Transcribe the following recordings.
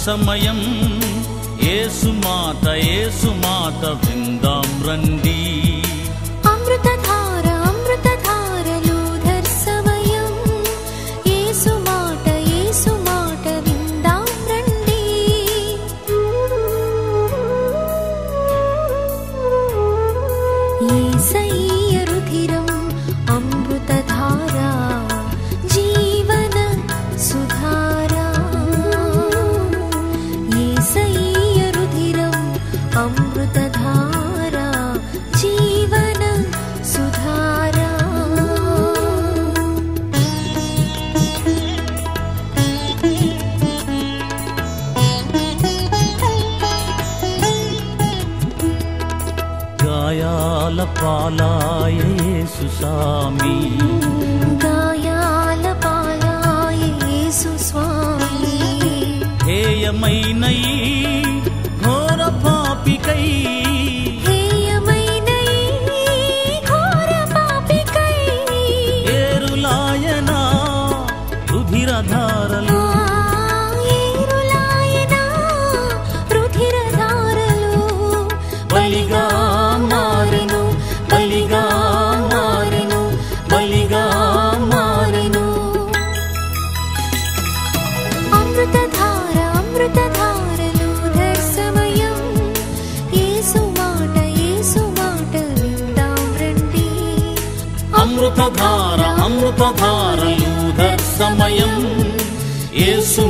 సమయం యేసు మాట విందాం రండి. అమృతధార అమృతధారలూధర్ సమయం యేసు మాట విందాం రండి. యేసయ్య రుధిరం అమృతధార జీవన సుధారా. యేసయ్య రుధిరం అమృతధార జీవన సుధారా. గాయాల పాలాయ యేసు స్వామి, గాయాల పాలాయ యేసు స్వామి. హేయమైన ఈ ఘోర పాపికై, హేయమైన ఈ ఘోర పాపికై ఏరులాయన రుధిరధారలు, ఏరులాయన రుధిరధారలు. బలిగా మారెను, బలిగా మారెను, బలిగా మారెను. అమృతధార అమృతధారలూధర్ సమయం యేసు మాట విందాం రండి. అమృతధార అమృతధారలూధర్ సమయం యేసు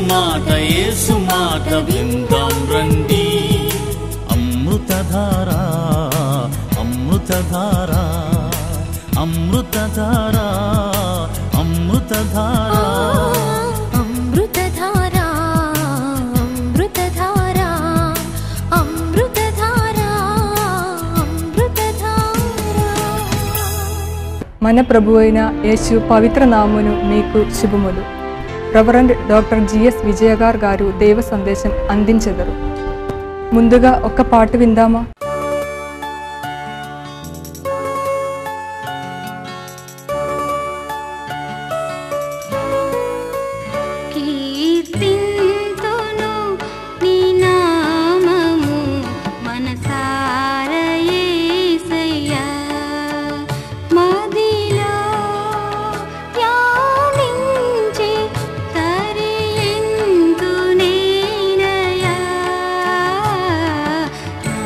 మాట విందాం రండి. అమృతధార అమృతధార అమృతధార అమృతధార అమృతధార అమృతధార అమృతధార అమృతధార. మన ప్రభు అయిన యేసు పవిత్ర నామమును మీకు శుభములు. రెవరెండ్ డాక్టర్ జిఎస్ విజయ గారు దేవ సందేశం అందించెదరు. ముందుగా ఒక పాట విందామా? కీర్తింతును నీ నామము మనసార యేసయ్యా. మదిలో ధ్యానించి తరింతునేనయ్యా. నా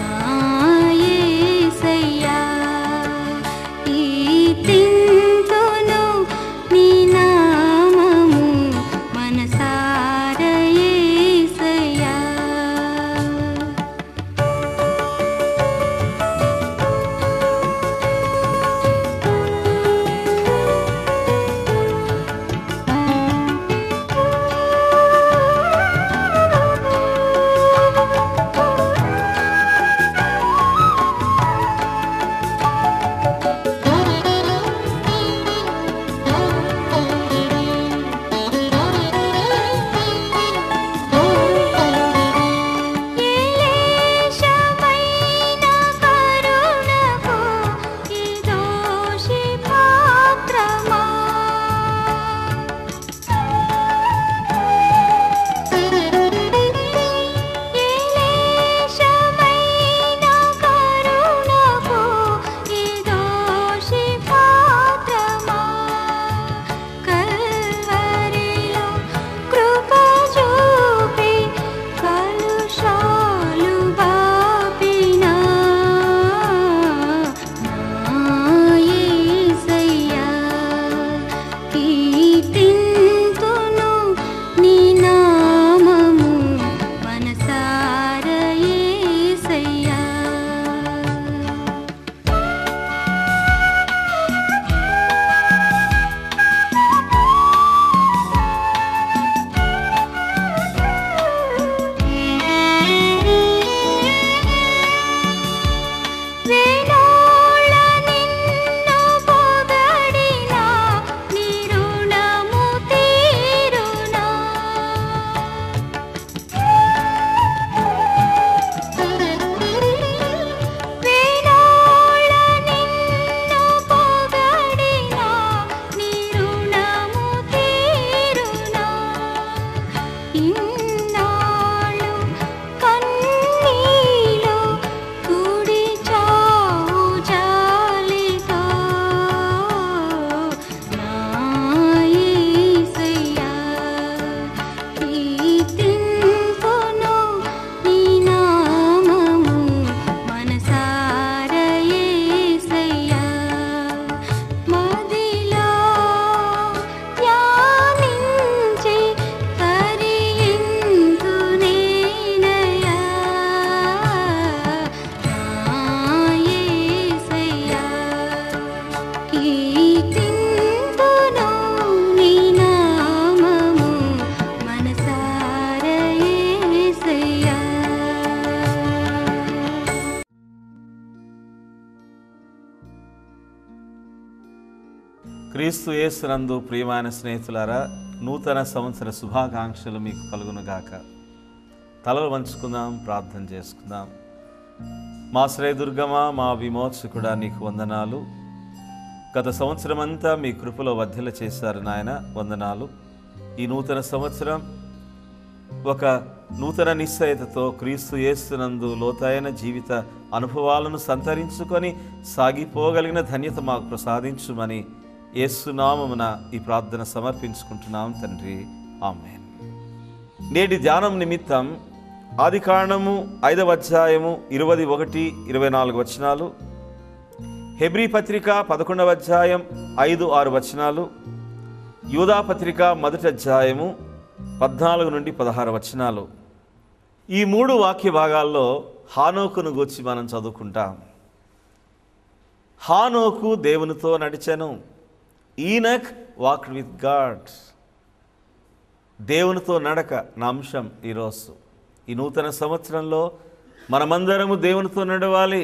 క్రీస్తు యేసునందు ప్రియమైన స్నేహితులారా, నూతన సంవత్సర శుభాకాంక్షలు మీకు కలుగునుగాక. తలలు వంచుకుందాం, ప్రార్థన చేసుకుందాం. మా శ్రేదుర్గమా, మా విమోచకుడా, నీకు వందనాలు. గత సంవత్సరం అంతా మీ కృపలో వర్ధిల్ల చేశారు నాయన, వందనాలు. ఈ నూతన సంవత్సరం ఒక నూతన నిశ్చయతతో క్రీస్తు యేసునందు లోతైన జీవిత అనుభవాలను సంతరించుకొని సాగిపోగలిగిన ధన్యత మాకు ప్రసాదించుమని యేసునామమున ఈ ప్రార్థన సమర్పించుకుంటున్నాం తండ్రి, ఆమేన్. నేటి ధ్యానం నిమిత్తం ఆదికాండము 5వ అధ్యాయము 21-24 వచనాలు, హెబ్రీ పత్రిక 11వ అధ్యాయం 5-6 వచనాలు, యూదా పత్రిక 1వ అధ్యాయము 14-16 వచనాలు. ఈ 3 వాక్య భాగాల్లో హానోకును గూర్చి మనం చదువుకుంటాం. హానోకు దేవునితో నడిచెను. Enoch walked with God. దేవునితో నడక నా అంశం ఈరోజు. ఈ నూతన సంవత్సరంలో మనమందరము దేవునితో నడవాలి.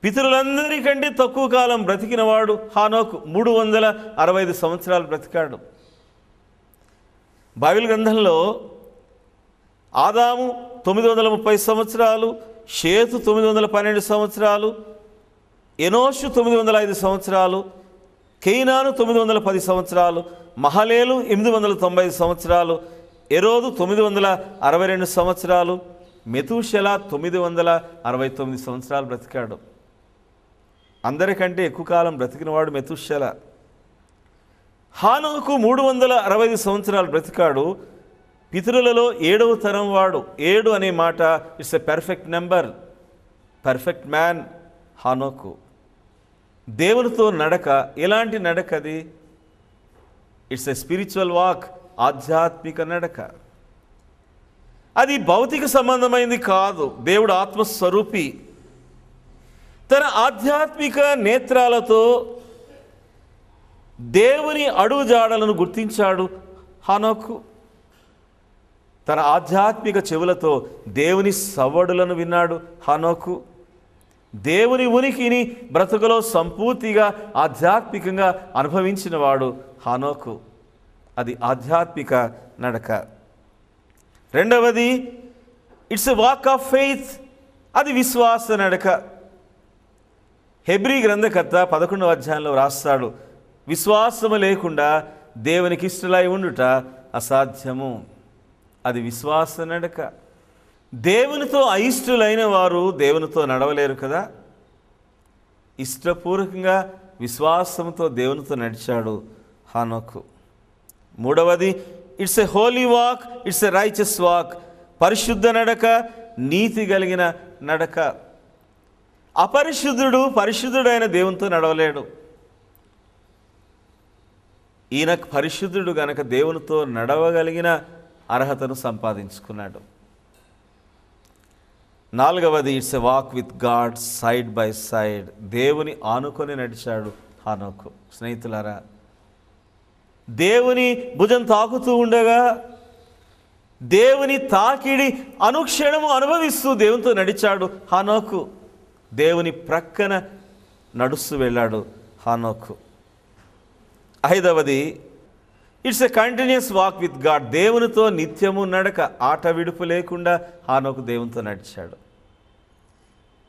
పితరులందరికంటే తక్కువ కాలం బ్రతికినవాడు హానోకు. 365 సంవత్సరాలు బ్రతికాడు. బైబిల్ గ్రంథంలో ఆదాము 930 సంవత్సరాలు, షేతు 912 సంవత్సరాలు, ఎనోషు 905 సంవత్సరాలు, కేయినాను 910 సంవత్సరాలు, మహలేలు 890 సంవత్సరాలు, ఎరోదు 962 సంవత్సరాలు, మెతూషెల 969 సంవత్సరాలు బ్రతికాడు. అందరికంటే ఎక్కువ కాలం బ్రతికినవాడు మెతూషెల. హానోకు 365 సంవత్సరాలు బ్రతికాడు. పితరులలో 7వ తరం వాడు. 7 అనే మాట it's a perfect number, perfect man హానోకు. దేవునితో నడక ఎలాంటి నడక అది? ఇట్స్ ఎ స్పిరిచువల్ వాక్, ఆధ్యాత్మిక నడక. అది భౌతిక సంబంధమైనది కాదు. దేవుడు ఆత్మస్వరూపి. తన ఆధ్యాత్మిక నేత్రాలతో దేవుని అడుగుజాడలను గుర్తించాడు హానోకు. తన ఆధ్యాత్మిక చెవులతో దేవుని సవ్వడులను విన్నాడు హానోకు. దేవుని ఉనికిని బ్రతుకులో సంపూర్తిగా ఆధ్యాత్మికంగా అనుభవించిన వాడు హానోకు. అది ఆధ్యాత్మిక నడక. రెండవది it's a walk of faith. అది విశ్వాస నడక. హెబ్రీ గ్రంథకర్త 11వ అధ్యాయంలో రాస్తాడు, విశ్వాసము లేకుండా దేవునికి ఇష్టలై ఉండుట అసాధ్యము. అది విశ్వాస నడక. దేవునితో అయిష్టులైన వారు దేవునితో నడవలేరు కదా. ఇష్టపూర్వకంగా విశ్వాసంతో దేవునితో నడిచాడు హానోకు. మూడవది it's a holy walk, it's a righteous walk. పరిశుద్ధ నడక, నీతి కలిగిన నడక. అపరిశుద్ధుడు పరిశుద్ధుడైన దేవునితో నడవలేడు. ఈయన పరిశుద్ధుడు గనక దేవునితో నడవగలిగిన అర్హతను సంపాదించుకున్నాడు. నాలుగవది it's a walk with God side by side. దేవుని ఆనుకొని నడిచాడు హానోకు. స్నేహితులారా, దేవుని భుజం తాకుతూ ఉండగా దేవుని తాకిడి అనుక్షణము అనుభవిస్తూ దేవునితో నడిచాడు హానోకు. దేవుని ప్రక్కన నడుస్తూ వెళ్ళాడు హానోకు. ఐదవది it's a continuous walk with God. దేవునితో నిత్యము నడక, ఆట విడుపు లేకుండా హానోకు దేవునితో నడిచాడు.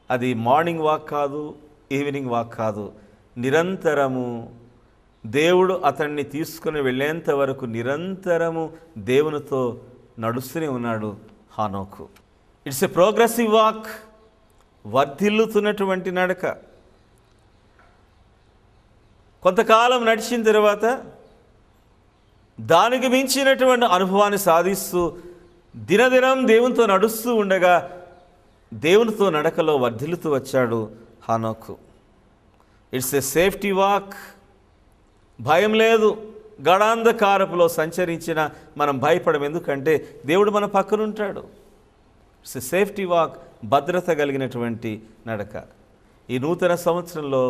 అది మార్నింగ్ వాక్ కాదు, ఈవినింగ్ వాక్ కాదు. నిరంతరము దేవుడు అతన్ని తీసుకుని వెళ్ళేంత వరకు నిరంతరము దేవునితో నడుస్తూనే ఉన్నాడు హానోకు. It's a progressive walk. వర్ధిల్లుతున్నటువంటి నడక. కొంతకాలం నడిచిన తర్వాత దానికి మించినటువంటి అనుభవాన్ని సాధిస్తూ దినదినం దేవునితో నడుస్తూ ఉండగా దేవునితో నడకలో వర్ధిల్లుతూ వచ్చాడు హానోకు. It's a safety walk. భయం లేదు. గడాంధకారపులో సంచరించిన మనం భయపడం. ఎందుకంటే దేవుడు మన పక్కన ఉంటాడు. It's a safety walk. భద్రత కలిగినటువంటి నడక. ఈ నూతన సంవత్సరంలో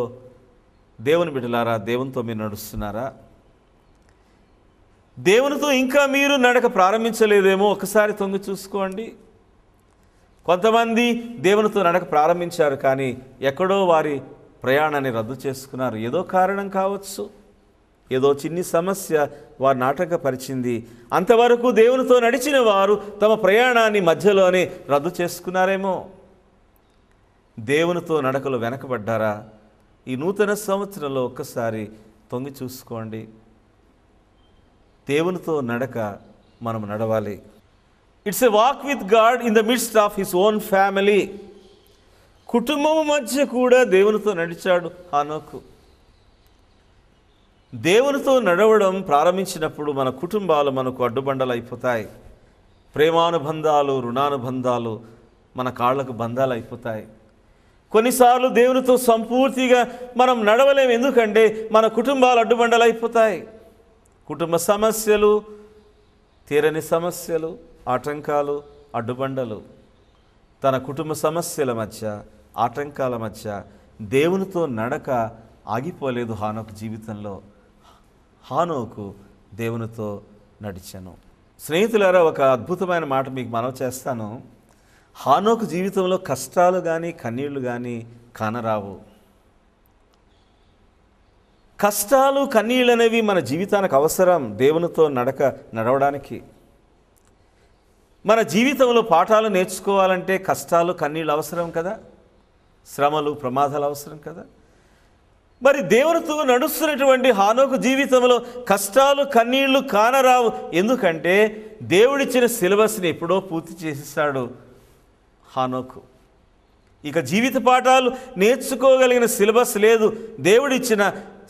దేవుని బిడ్డలారా, దేవునితో మీరు నడుస్తున్నారా? దేవునితో ఇంకా మీరు నడక ప్రారంభించలేదేమో ఒకసారి తొంగి చూసుకోండి. కొంతమంది దేవునితో నడక ప్రారంభించారు, కానీ ఎక్కడో వారి ప్రయాణాన్ని రద్దు చేసుకున్నారు. ఏదో కారణం కావచ్చు, ఏదో చిన్ని సమస్య వారిని ఆటంకపరిచింది. అంతవరకు దేవునితో నడిచిన వారు తమ ప్రయాణాన్ని మధ్యలోనే రద్దు చేసుకున్నారేమో. దేవునితో నడకలు వెనకబడ్డారా? ఈ నూతన సంవత్సరంలో ఒక్కసారి తొంగి చూసుకోండి. దేవునితో నడక మనం నడవాలి. It's a walk with God in the midst of his own family. కుటుంబం మధ్య కూడా దేవునితో నడిచాడు హానోకు. దేవునితో నడవడం ప్రారంభించినప్పుడు మన కుటుంబాలు మనకు అడ్డుబండలు అయిపోతాయి. ప్రేమానుబంధాలు, రుణానుబంధాలు మన కాళ్లకు బంధాలు అయిపోతాయి. కొన్నిసార్లు దేవునితో సంపూర్తిగా మనం నడవలేము. ఎందుకంటే మన కుటుంబాలు అడ్డుబండలు అయిపోతాయి. కుటుంబ సమస్యలు, తీరని సమస్యలు, ఆటంకాలు, అడ్డుబండలు. తన కుటుంబ సమస్యల మధ్య, ఆటంకాల మధ్య దేవునితో నడక ఆగిపోలేదు హానోకు జీవితంలో. హానోకు దేవునితో నడిచాను. స్నేహితులారా, ఒక అద్భుతమైన మాట మీకు మనవి చేస్తాను. హానోకు జీవితంలో కష్టాలు కానీ కన్నీళ్లు కానీ కానరావు. కష్టాలు కన్నీళ్ళు అనేవి మన జీవితానికి అవసరం దేవునితో నడవడానికి. మన జీవితంలో పాఠాలు నేర్చుకోవాలంటే కష్టాలు కన్నీళ్ళు అవసరం కదా, శ్రమలు ప్రమాదాలు అవసరం కదా. మరి దేవునితో నడుస్తున్నటువంటి హానోకు జీవితంలో కష్టాలు కన్నీళ్లు కానరావు. ఎందుకంటే దేవుడిచ్చిన సిలబస్ని ఎప్పుడో పూర్తి చేసేసాడు హానోకు. ఇక జీవిత పాఠాలు నేర్చుకోగలిగిన సిలబస్ లేదు. దేవుడిచ్చిన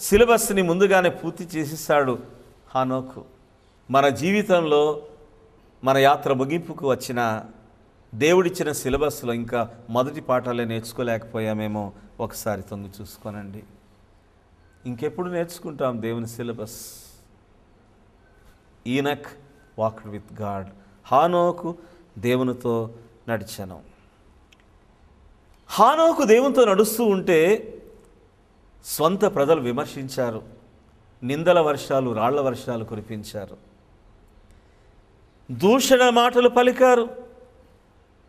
సిలబస్ని ముందుగానే పూర్తి చేసేసాడు హానోకు. మన జీవితంలో మన యాత్ర ముగింపుకు వచ్చిన దేవుడిచ్చిన సిలబస్లో ఇంకా మొదటి పాఠాలే నేర్చుకోలేకపోయామేమో. ఒకసారి తొంగి చూసుకోనండి. ఇంకెప్పుడు నేర్చుకుంటాం దేవుని syllabus? Enoch walked with God. హానోకు దేవునితో నడిచాను. హానోకు దేవునితో నడుస్తూ ఉంటే స్వంత ప్రజలు విమర్శించారు. నిందల వర్షాలు, రాళ్ల వర్షాలు కురిపించారు. దూషణ మాటలు పలికారు,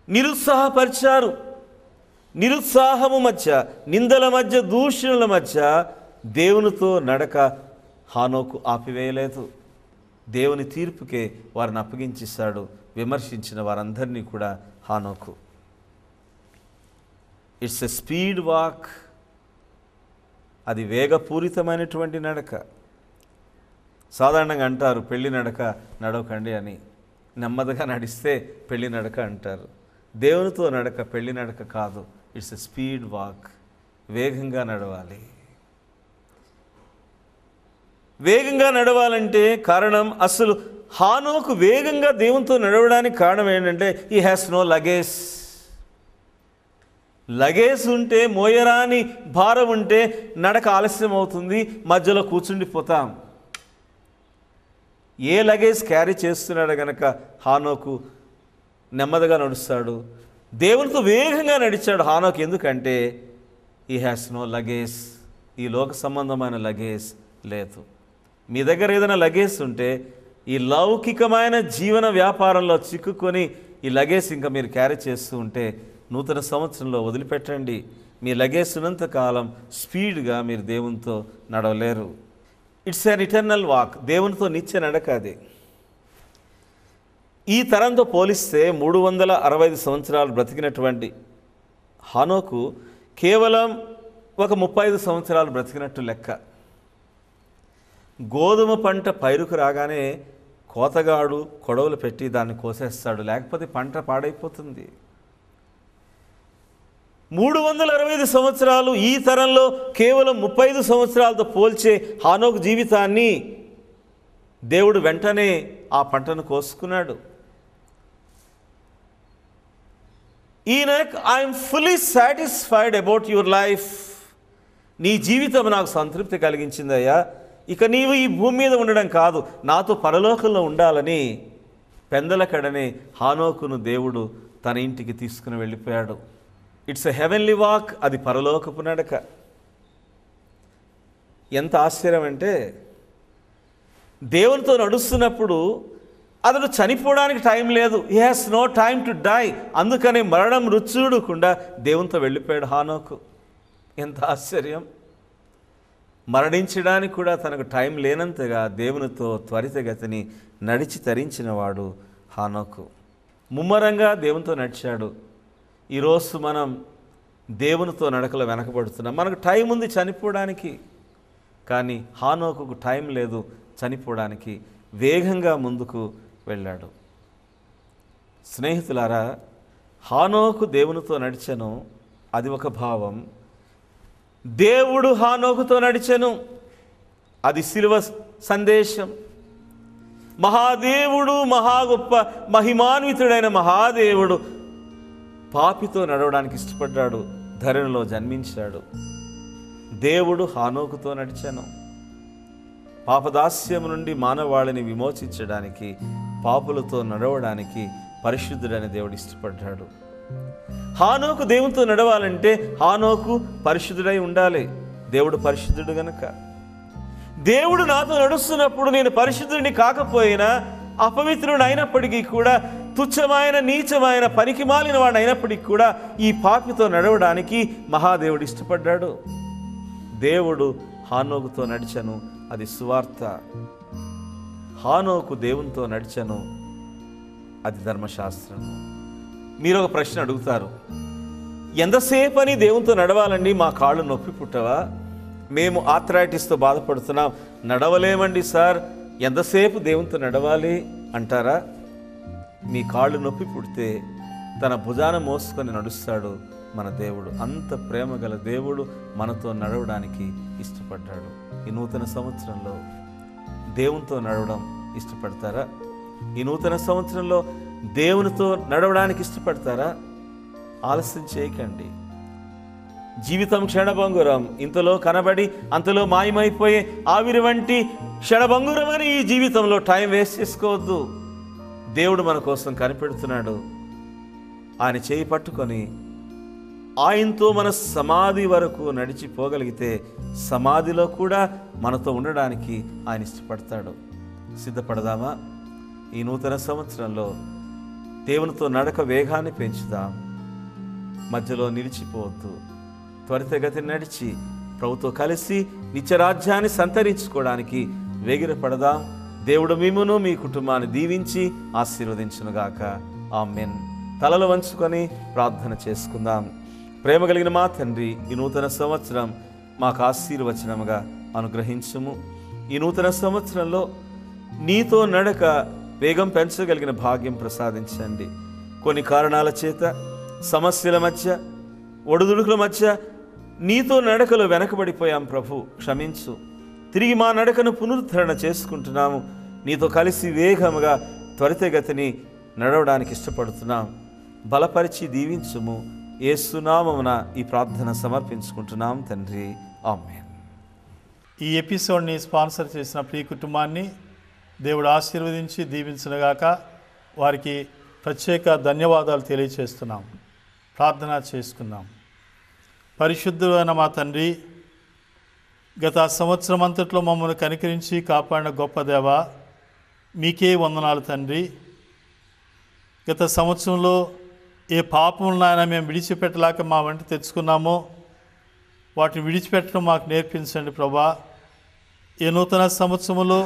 నిరుత్సాహపరిచారు. నిరుత్సాహము మధ్య, నిందల మధ్య, దూషణల మధ్య దేవునితో నడక హానోకు ఆపివేయలేదు. దేవుని తీర్పుకే వారిని అప్పగించేశాడు. విమర్శించిన వారందరినీ కూడా హానోకు. It's a speed walk. అది వేగపూరితమైనటువంటి నడక. సాధారణంగా అంటారు పెళ్లి నడక నడవకండి అని. నెమ్మదిగా నడిస్తే పెళ్లి నడక అంటారు. దేవునితో నడక పెళ్లి నడక కాదు. It's a speed walk. వేగంగా నడవాలి. వేగంగా నడవాలంటే కారణం, అసలు హానోకు వేగంగా దేవునితో నడవడానికి కారణం ఏంటంటే he has no luggage. Luggage ఉంటే, మోయరాని భారం ఉంటే నడక ఆలస్యం అవుతుంది, మధ్యలో కూర్చుండిపోతాం. ఏ లగేజ్ క్యారీ చేస్తున్నాడు గనక హానోకు నెమ్మదిగా నడుస్తాడు. దేవునితో వేగంగా నడిచాడు హానోకు. ఎందుకంటే హీ హ్యాస్ నో లగేజ్. ఈ లోక సంబంధమైన లగేజ్ లేదు. మీ దగ్గర ఏదైనా లగేజ్ ఉంటే, ఈ లౌకికమైన జీవన వ్యాపారంలో చిక్కుకొని ఈ లగేజ్ ఇంకా మీరు క్యారీ చేస్తూ ఉంటే నూతన సంవత్సరంలో వదిలిపెట్టండి. మీ లగేజ్ ఉన్నంత కాలం స్పీడ్గా మీరు దేవునితో నడవలేరు. It's an eternal walk. దేవునితో నిత్య నడక అది. ఈ తరంతో పోలిస్తే 365 సంవత్సరాలు బ్రతికినటువంటి హానోకు కేవలం ఒక 35 సంవత్సరాలు బ్రతికినట్టు లెక్క. గోధుమ పంట పైరుకు రాగానే కోతగాడు కొడవలు పెట్టి దాన్ని కోసేస్తాడు, లేకపోతే పంట పాడైపోతుంది. 365 సంవత్సరాలు ఈ తరంలో కేవలం 35 సంవత్సరాలతో పోల్చే హానోకు జీవితాన్ని దేవుడు వెంటనే ఆ పంటను కోసుకున్నాడు. Enoch, I'm fully satisfied about your life. నీ జీవితం నాకు సంతృప్తి కలిగించిందయ్యా. ఇక నీవు ఈ భూమి మీద ఉండడం కాదు, నాతో పరలోకంలో ఉండాలని పెందలకడనే హానోకును దేవుడు తన ఇంటికి తీసుకుని వెళ్ళిపోయాడు. It's a heavenly walk. అది పరలోకపు నడక. ఎంత ఆశ్చర్యం అంటే, దేవునితో నడుస్తున్నప్పుడు అతడు చనిపోవడానికి టైం లేదు. He has no time to die. అందుకనే మరణం రుచి చూడకుండా దేవునితో వెళ్ళిపోయాడు హానోకు. ఎంత ఆశ్చర్యం! మరణించడానికి కూడా తనకు టైం లేనంతగా దేవునితో త్వరితగతిని నడిచి తరించినవాడు హానోకు. ముమ్మరంగా దేవునితో నడిచాడు. ఈరోజు మనం దేవునితో నడకలో వెనకబడుతున్నాం. మనకు టైం ఉంది చనిపోవడానికి, కానీ హానోకుకు టైం లేదు చనిపోవడానికి. వేగంగా ముందుకు వెళ్ళాడు. స్నేహితులారా, హానోకు దేవునితో నడిచెను, అది ఒక భావం. దేవుడు హానోకుతో నడిచెను, అది శిలువ సందేశం. మహాదేవుడు, మహా గొప్ప మహిమాన్వితుడైన మహాదేవుడు పాపితో నడవడానికి ఇష్టపడ్డాడు, ధరణిలో జన్మించాడు. దేవుడు హానోకుతో నడిచెను. పాపదాస్యం నుండి మానవాళిని విమోచించడానికి, పాపులతో నడవడానికి పరిశుద్ధుడైన దేవుడు ఇష్టపడ్డాడు. హానోకు దేవునితో నడవాలంటే హానోకు పరిశుద్ధుడై ఉండాలి. దేవుడు పరిశుద్ధుడు గనుక దేవుడు నాతో నడుస్తున్నప్పుడు నేను పరిశుద్ధుడిని కాకపోయినా, అపవిత్రుడు అయినప్పటికీ కూడా, తుచ్చమైన నీచమైన పనికి మాలిన వాడు అయినప్పటికీ కూడా ఈ పాపితో నడవడానికి మహాదేవుడు ఇష్టపడ్డాడు. దేవుడు హానోకుతో నడిచెను, అది సువార్త. హానోకు దేవునితో నడిచెను, అది ధర్మశాస్త్రము. మీరు ఒక ప్రశ్న అడుగుతారు, ఎంతసేపు అని దేవునితో నడవాలండి? మా కాళ్ళు నొప్పి పుట్టవా? మేము ఆర్థరైటిస్తో బాధపడుతున్నాం, నడవలేమండి సార్, ఎంతసేపు దేవునితో నడవాలి అంటారా? మీ కాళ్ళు నొప్పి పుడితే తన భుజాన మోసుకొని నడుస్తాడు మన దేవుడు. అంత ప్రేమ గల దేవుడు మనతో నడవడానికి ఇష్టపడ్డాడు. ఈ నూతన సంవత్సరంలో దేవునితో నడవడం ఇష్టపడతారా? ఈ నూతన సంవత్సరంలో దేవునితో నడవడానికి ఇష్టపడతారా? ఆలస్యం చేయకండి. జీవితం క్షణభంగురం, ఇంతలో కనబడి అంతలో మాయమైపోయే ఆవిరి వంటి క్షణభంగురం అని ఈ జీవితంలో టైం వేస్ట్ చేసుకోవద్దు. దేవుడు మన కోసం కనిపెడుతున్నాడు. ఆయన చేయి పట్టుకొని ఆయనతో మన సమాధి వరకు నడిచిపోగలిగితే సమాధిలో కూడా మనతో ఉండడానికి ఆయన ఇష్టపడతాడు. సిద్ధపడదామా? ఈ నూతన సంవత్సరంలో దేవునితో నడక వేగాన్ని పెంచుదాం. మధ్యలో నిలిచిపోవద్దు. త్వరితగతిని నడిచి ప్రభుతో కలిసి నిత్యరాజ్యాన్ని సంతరించుకోవడానికి వేగిరపడదాం. దేవుడు మిమ్మును మీ కుటుంబాన్ని దీవించి ఆశీర్వదించునుగాక. ఆమేన్. తలలు వంచుకొని ప్రార్థన చేసుకుందాం. ప్రేమ కలిగిన మా తండ్రి, ఈ నూతన సంవత్సరం మాకు ఆశీర్వచనముగా అనుగ్రహించుము. ఈ నూతన సంవత్సరంలో నీతో నడక వేగం పెంచగలిగిన భాగ్యం ప్రసాదించండి. కొన్ని కారణాల చేత, సమస్యల మధ్య, ఒడిదుడుకుల మధ్య నీతో నడకలో వెనకబడిపోయాం ప్రభు, క్షమించు. తిరిగి మా నడకను పునరుద్ధరణ చేసుకుంటున్నాము. నీతో కలిసి వేగముగా త్వరితగతిని నడవడానికి ఇష్టపడుతున్నాం. బలపరిచి దీవించుము. యేసు నామమున ఈ ప్రార్థన సమర్పించుకుంటున్నాం తండ్రి. ఆమేన్. ఈ ఎపిసోడ్ని స్పాన్సర్ చేసిన ప్రియ కుటుంబాన్ని దేవుడు ఆశీర్వదించి దీవించునుగాక. వారికి ప్రత్యేక ధన్యవాదాలు తెలియచేస్తున్నాం. ప్రార్థన చేసుకుందాం. పరిశుద్ధుడైన మా తండ్రి, గత సంవత్సరం అంతట్లో మమ్మల్ని కనికరించి కాపాడిన గొప్ప దేవ, మీకే వందనాలు తండ్రి. గత సంవత్సరంలో ఏ పాపములనైనా మేము విడిచిపెట్టలేక మా వెంట తెచ్చుకున్నామో వాటిని విడిచిపెట్టడం మాకు నేర్పించండి ప్రభా. ఈ నూతన సంవత్సరంలో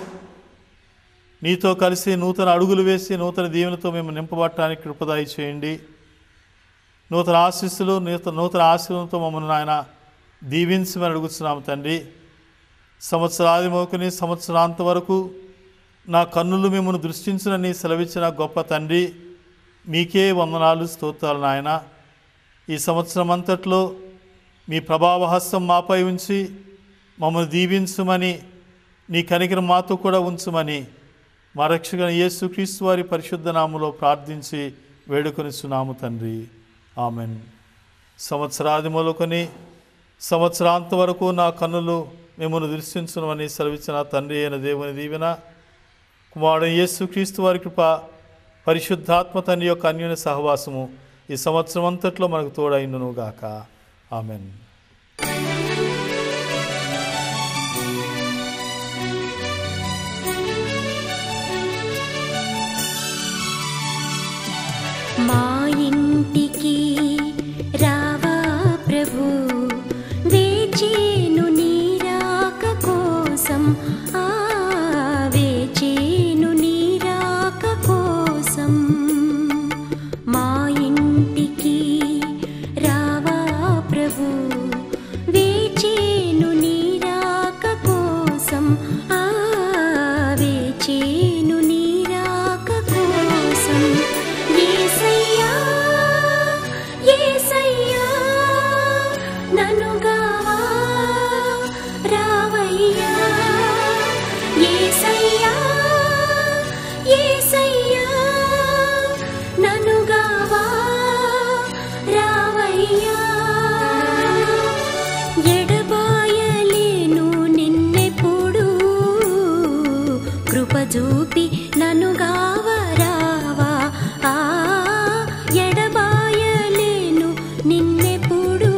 నీతో కలిసి నూతన అడుగులు వేసి నూతన దీవెనతో మేము నింపబట్టడానికి కృపదాయి చేయండి. నూతన ఆశీస్సులు నూతన ఆశీర్వాదంతో మమ్మల్ని ఆయన దీవించమని అడుగుతున్నాము తండ్రి. సంవత్సరాది మోకుని సంవత్సరాంత వరకు నా కన్నులు మిమ్మల్ని దృష్టించునని సెలవిచ్చిన గొప్ప తండ్రి, మీకే వందనాలు, స్తోత్రాలు నాయన. ఈ సంవత్సరం అంతట్లో మీ ప్రభావహస్తం మాపై ఉంచి మమ్మల్ని దీవించుమని, నీ కనికరం మాతో కూడా ఉంచుమని మా రక్షకుడైన యేసుక్రీస్తు వారి పరిశుద్ధ నామములో ప్రార్థించి వేడుకొనిస్తున్నాము తండ్రి. ఆమెన్. సంవత్సరాది మొదలుకొని సంవత్సరాంత వరకు నా కన్నులు మిమ్మల్ని దృష్టించునని సెలవిచ్చిన తండ్రి అయిన దేవుని దీవెన, కుమారుడు యేసుక్రీస్తు వారి కృప, పరిశుద్ధాత్మ తండ్రి యొక్క అన్యోన్య సహవాసము ఈ సంవత్సరం అంతట్లో మనకు తోడైండును గాక. ఆమెన్. మా ఇంటికి రావా ప్రభు. కృప చూపి నన్ను గావరావా. ఎడబాయలేను నిన్నెప్పుడు,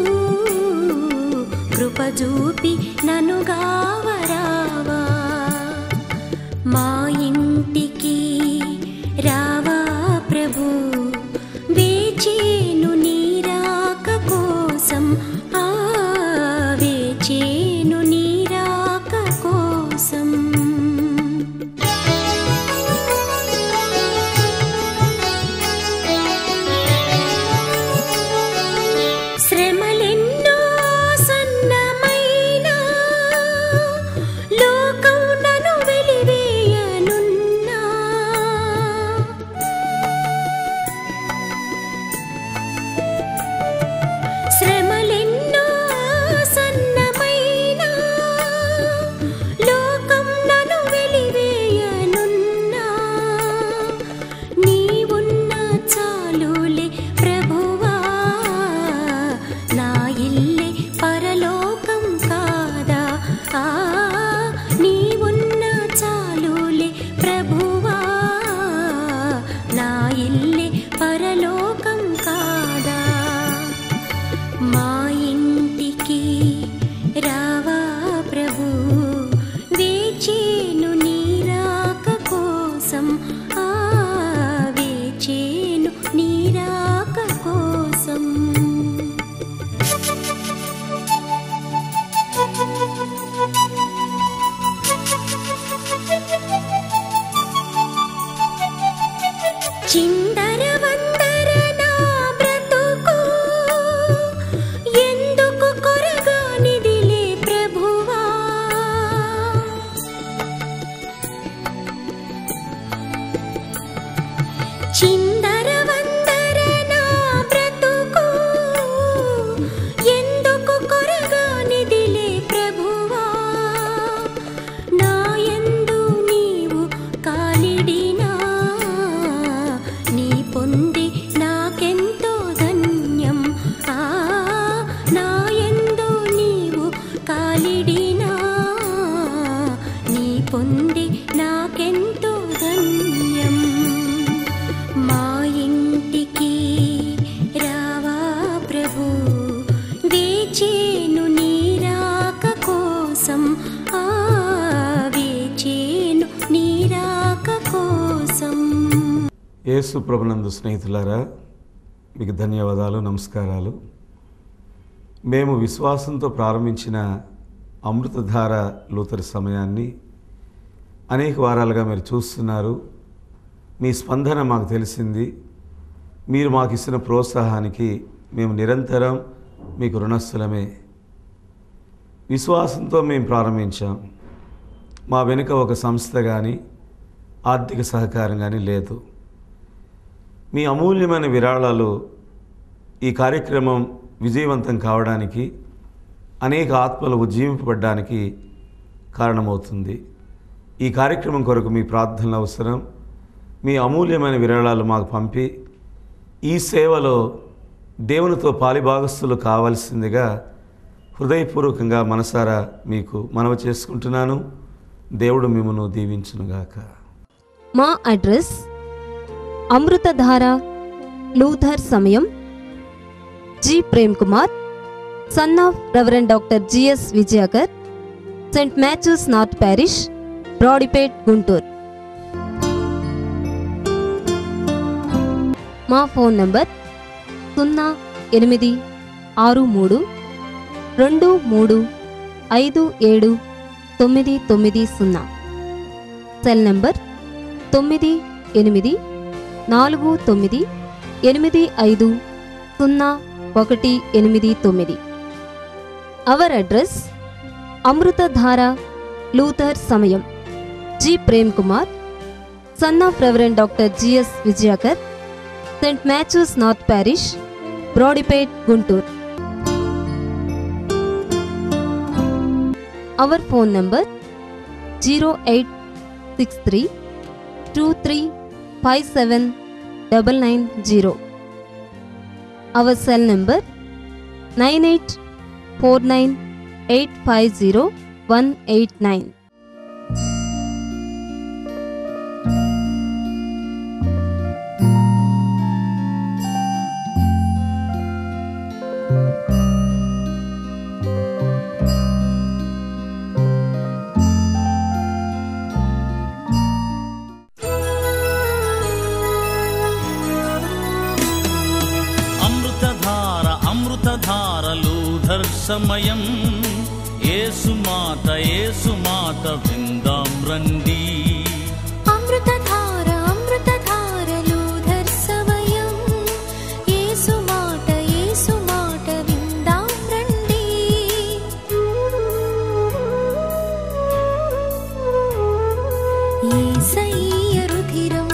కృప చూపి నన్ను గావరావా. మా ఇంటికి రావా ప్రభు, వేచేను నీ రాక కోసం, వేచేను నీ రాక కోసం. శ్రమలెన్నో సన్నమైనా లోకం నన్ను వెలివేయనున్నా, శ్రమలెన్నో సన్నమైనా లోకం నన్ను వెలివేయనున్నా, నీవున్న చాలులే ప్రభువా, నా ఇల్లే పరలోకం కాదా. నీవున్న చాలులే ప్రభువా, నా ఇల్లే పరలోకం కాదా. మా ఇంటికి రావా ప్రభు, వేచేను నీ రాక కోసం, వేచేను నీ రాక కోసం. చిందర వందర నా బ్రతుకు, ఎందుకు కొరగానిదిలే ప్రభువా. చిందర వందర నా బ్రతుకు, ఎందుకు కొరగానిదిలే ప్రభువా. నా యందు నీవు కాలిడినా, నీ పొంది నాకెంతో ధన్యం. నా యందు నీవు కాలిడినా, నీ పొంది నాకెంతో ధన్యం. మా ఇంటికి రావా ప్రభు, వేచేను నీ రాక కోసం, వేచేను నీ రాక కోసం. యేసు ప్రభునందు స్నేహితులారా, మీకు ధన్యవాదాలు, నమస్కారాలు. మేము విశ్వాసంతో ప్రారంభించిన అమృతధార లూథర్ సమయాన్ని అనేక వారాలుగా మీరు చూస్తున్నారు. మీ స్పందన మాకు తెలిసింది. మీరు మాకు ఇచ్చిన ప్రోత్సాహానికి మేము నిరంతరం మీకు రుణస్థులమే. విశ్వాసంతో మేము ప్రారంభించాం. మా వెనుక ఒక సంస్థ కానీ ఆర్థిక సహకారం కానీ లేదు. మీ అమూల్యమైన విరాళాలు ఈ కార్యక్రమం విజయవంతం కావడానికి, అనేక ఆత్మలు ఉజ్జీవింపబడడానికి కారణమవుతుంది. ఈ కార్యక్రమం కొరకు మీ ప్రార్థనలు అవసరం. మీ అమూల్యమైన విరాళాలు మాకు పంపి ఈ సేవలో దేవునితో పాలిభాగస్తులు కావాల్సిందిగా హృదయపూర్వకంగా మనసారా మీకు మనవి చేసుకుంటున్నాను. దేవుడు మిమ్మను దీవించునుగాక. మా అడ్రస్ అమృతధార లూథర్ సమయం, G Prem Kumar, son of reverend doctor GS Vijayagar, Saint Matthews North Parish, Brodipet, Guntur. మా phone number 0883235790. Cell number 9849850189. Our address Amruthadhara Luther సమయం, G Prem Kumar, son of reverend doctor GS Vijayagar, Saint Matthews North Parish, Brodipet, Guntur. Our phone number 086323579990. Our cell number 9849850189. Luther సమయం యేసు మాట విందాం రండి. Amruthadhara Luther సమయం యేసు మాట విందాం రండి. యేసయ్య రుధిరం